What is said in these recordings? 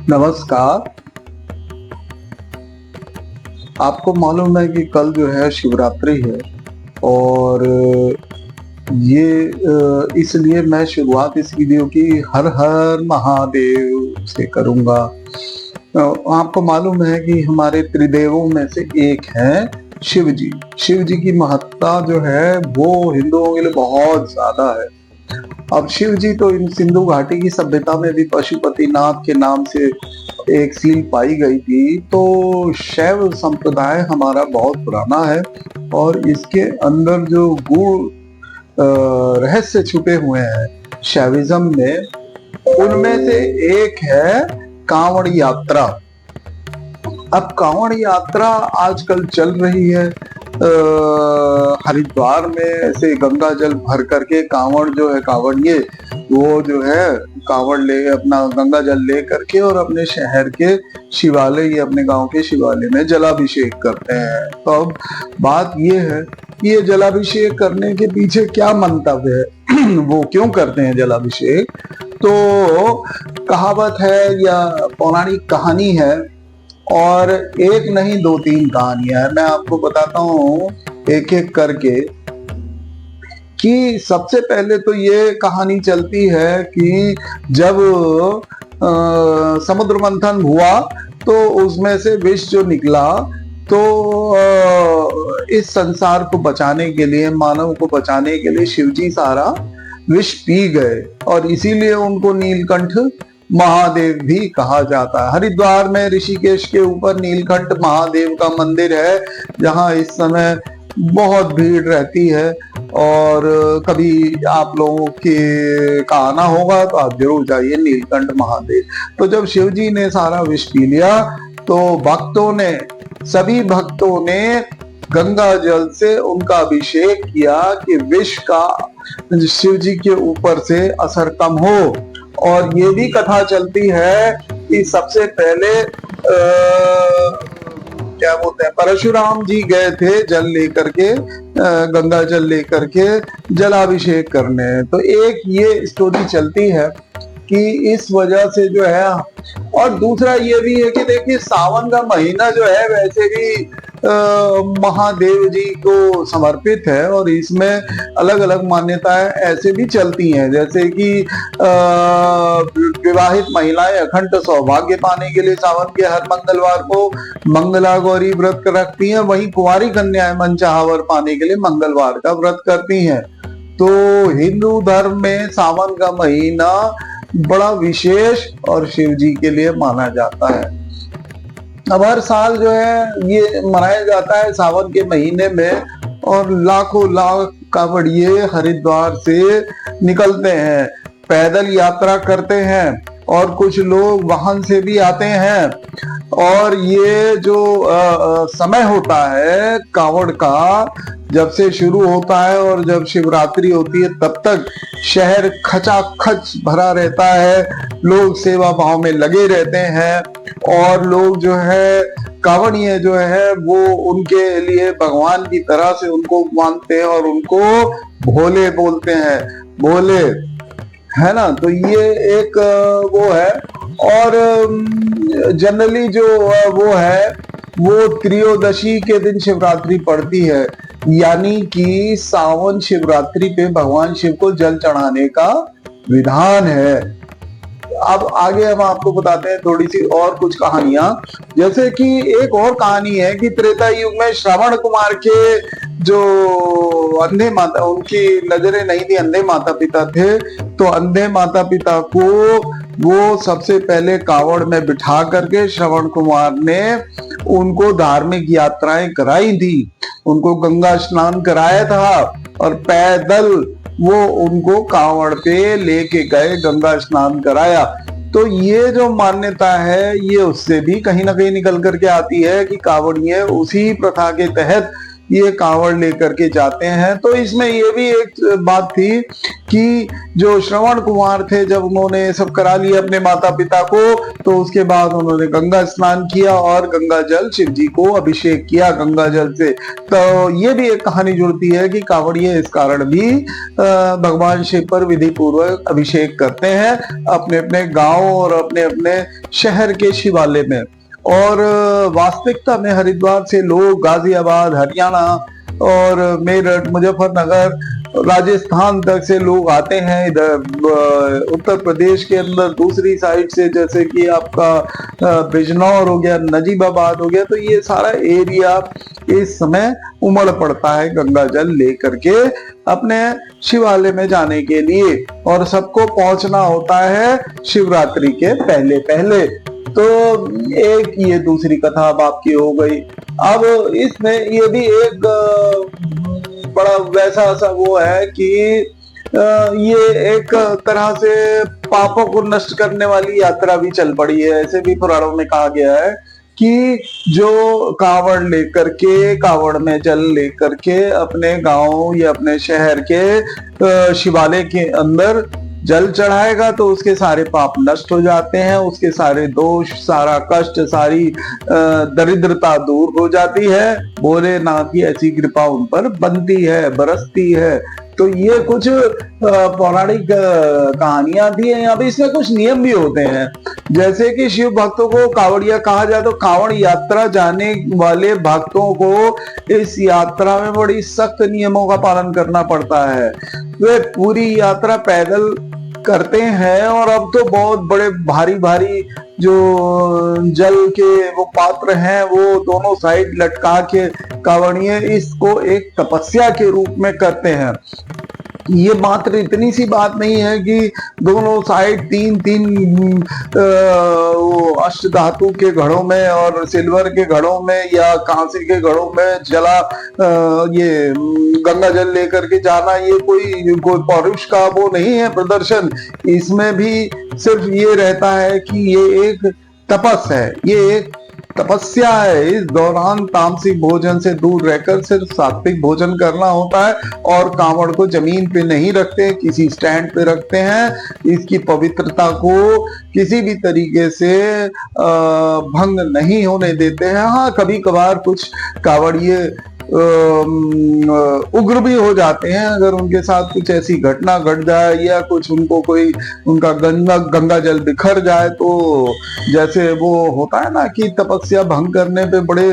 नमस्कार। आपको मालूम है कि कल जो है शिवरात्रि है और इसलिए मैं शुरुआत इस वीडियो की हर हर महादेव से करूंगा। आपको मालूम है कि हमारे त्रिदेवों में से एक है शिव जी। शिव जी की महत्ता जो है वो हिंदुओं के लिए बहुत ज्यादा है। अब शिव जी तो इन सिंधु घाटी की सभ्यता में भी पशुपतिनाथ के नाम से एक सील पाई गई थी। तो शैव संप्रदाय हमारा बहुत पुराना है और इसके अंदर जो गूढ़ रहस्य छुपे हुए हैं शैविज्म में, उनमें से एक है कांवड़ यात्रा। अब कांवड़ यात्रा आजकल चल रही है हरिद्वार में, ऐसे गंगा जल भर करके कांवड़ जो है कांवड़िए वो जो है कांवड़ ले अपना गंगा जल ले करके और अपने शहर के शिवालय या अपने गांव के शिवालय में जलाभिषेक करते हैं। तो अब बात ये है कि ये जलाभिषेक करने के पीछे क्या मंतव्य है वो क्यों करते हैं जलाभिषेक। तो कहावत है या पौराणिक कहानी है, और एक नहीं दो तीन कहानियां है। मैं आपको बताता हूँ एक एक करके कि सबसे पहले तो ये कहानी चलती है कि जब समुद्र मंथन हुआ तो उसमें से विष जो निकला, तो इस संसार को बचाने के लिए, मानव को बचाने के लिए शिवजी सारा विष पी गए और इसीलिए उनको नीलकंठ महादेव भी कहा जाता है। हरिद्वार में ऋषिकेश के ऊपर नीलकंठ महादेव का मंदिर है, जहां इस समय बहुत भीड़ रहती है। और कभी आप लोगों के का आना होगा तो आप जरूर जाइए नीलकंठ महादेव। तो जब शिव जी ने सारा विष पी लिया तो सभी भक्तों ने गंगा जल से उनका अभिषेक किया कि विष का शिव जी के ऊपर से असर कम हो। और ये भी कथा चलती है कि सबसे पहले क्या बोलते हैं, परशुराम जी गए थे जल लेकर के, गंगा जल लेकर के जलाभिषेक करने। तो एक ये स्टोरी चलती है कि इस वजह से जो है। और दूसरा ये भी है कि देखिए सावन का महीना जो है वैसे भी महादेव जी को समर्पित है और इसमें अलग अलग मान्यताएं ऐसे भी चलती हैं, जैसे कि विवाहित महिलाएं अखंड सौभाग्य पाने के लिए सावन के हर मंगलवार को मंगला गौरी व्रत रखती हैं, वहीं कुंवारी कन्याएं मनचाहा वर पाने के लिए मंगलवार का व्रत करती हैं। तो हिंदू धर्म में सावन का महीना बड़ा विशेष और शिव जी के लिए माना जाता है। अब हर साल जो है ये मनाया जाता है सावन के महीने में, और लाखों लाख कांवड़िए हरिद्वार से निकलते हैं, पैदल यात्रा करते हैं और कुछ लोग वाहन से भी आते हैं। और ये जो समय होता है कांवड़ का, जब से शुरू होता है और जब शिवरात्रि होती है तब तक शहर खचाखच भरा रहता है, लोग सेवा भाव में लगे रहते हैं। और लोग जो है कांवड़िए जो है वो उनके लिए भगवान की तरह से उनको मानते हैं और उनको भोले बोलते हैं, भोले, है ना। तो ये एक वो है। और जनरली जो वो है वो त्रयोदशी के दिन शिवरात्रि पड़ती है, यानी कि सावन शिवरात्रि पे भगवान शिव को जल चढ़ाने का विधान है। अब आगे हम आपको बताते हैं थोड़ी सी और कुछ कहानियां, जैसे कि एक और कहानी है कि त्रेता युग में श्रवण कुमार के जो अंधे माता, उनकी नजरें नहीं थी, अंधे माता पिता थे। तो अंधे माता पिता को वो सबसे पहले कांवड़ में बिठा करके श्रवण कुमार ने उनको धार्मिक यात्राएं कराई थी, उनको गंगा स्नान कराया था और पैदल वो उनको कांवड़ पे लेके गए, गंगा स्नान कराया। तो ये जो मान्यता है ये उससे भी कहीं ना कहीं निकल करके आती है कि कांवड़िए उसी प्रथा के तहत ये कांवड़ लेकर के जाते हैं। तो इसमें ये भी एक बात थी कि जो श्रवण कुमार थे, जब उन्होंने सब करा लिया अपने माता पिता को, तो उसके बाद उन्होंने गंगा स्नान किया और गंगा जल शिव जी को अभिषेक किया गंगा जल से। तो ये भी एक कहानी जुड़ती है कि कांवड़िए इस कारण भी भगवान शिव पर विधि पूर्वक अभिषेक करते हैं अपने अपने गांव और अपने अपने शहर के शिवालय में। और वास्तविकता में हरिद्वार से लोग गाजियाबाद, हरियाणा और मेरठ, मुजफ्फरनगर, राजस्थान तक से लोग आते हैं। इधर उत्तर प्रदेश के अंदर दूसरी साइड से, जैसे कि आपका बिजनौर हो गया, नजीबाबाद हो गया, तो ये सारा एरिया इस समय उमड़ पड़ता है गंगा जल लेकर के अपने शिवालय में जाने के लिए। और सबको पहुंचना होता है शिवरात्रि के पहले पहले। तो एक ये दूसरी कथा अब आपकी हो गई। अब इसमें ये भी एक बड़ा वैसा सा वो है कि ये एक तरह से पापों को नष्ट करने वाली यात्रा भी चल पड़ी है। ऐसे भी पुराणों में कहा गया है कि जो कांवड़ लेकर के, कांवड़ में जल लेकर के अपने गांव या अपने शहर के शिवालय के अंदर जल चढ़ाएगा तो उसके सारे पाप नष्ट हो जाते हैं, उसके सारे दोष, सारा कष्ट, सारी दरिद्रता दूर हो जाती है। भोलेनाथ की ऐसी कृपा उन पर बनती है, बरसती है। तो ये कुछ पौराणिक कहानियां थी। यहाँ पे इसमें कुछ नियम भी होते हैं, जैसे कि शिव भक्तों को कांवड़िया कहा जाए तो कांवड़ यात्रा जाने वाले भक्तों को इस यात्रा में बड़ी सख्त नियमों का पालन करना पड़ता है। वे पूरी यात्रा पैदल करते हैं और अब तो बहुत बड़े भारी भारी जो जल के वो पात्र हैं वो दोनों साइड लटका के कांवड़िए इसको एक तपस्या के रूप में करते हैं। ये मात्र इतनी सी बात नहीं है कि दोनों साइड तीन तीन अष्ट धातु के घड़ों में और सिल्वर के घड़ों में या कांसे के घड़ों में जला ये गंगा जल लेकर के जाना, ये कोई पौरुष का वो नहीं है प्रदर्शन। इसमें भी सिर्फ ये रहता है कि ये एक तपस है, ये एक तपस्या है। इस दौरान तामसिक भोजन से दूर रहकर सिर्फ सात्विक भोजन करना होता है और कांवड़ को जमीन पे नहीं रखते, किसी स्टैंड पे रखते हैं। इसकी पवित्रता को किसी भी तरीके से भंग नहीं होने देते हैं। हाँ, कभी कभार कुछ कांवड़िए उग्र भी हो जाते हैं, अगर उनके साथ कुछ ऐसी घटना घट जाए या कुछ उनको कोई उनका गंगा जल बिखर जाए, तो जैसे वो होता है ना कि तपस्या भंग करने पे बड़े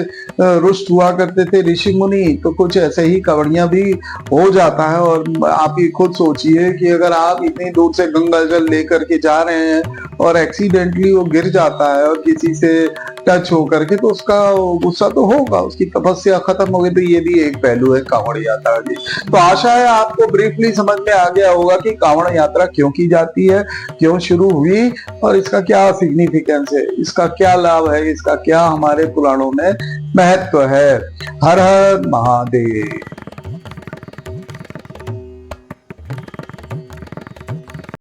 रुष्ट हुआ करते थे ऋषि मुनि, तो कुछ ऐसे ही कांवड़ियां भी हो जाता है। और आप ही खुद सोचिए कि अगर आप इतनी दूर से गंगा जल लेकर के जा रहे हैं और एक्सीडेंटली वो गिर जाता है और किसी से टच होकर के, तो उसका गुस्सा तो होगा, उसकी तपस्या खत्म हो गई। तो ये भी एक पहलू है कांवड़ यात्रा की। तो आशा है आपको ब्रीफली समझ में आ गया होगा कि कांवड़ यात्रा क्यों की जाती है, क्यों शुरू हुई और इसका क्या सिग्निफिकेंस है, इसका क्या लाभ है, इसका क्या हमारे पुराणों में महत्व है। हर हर महादेव।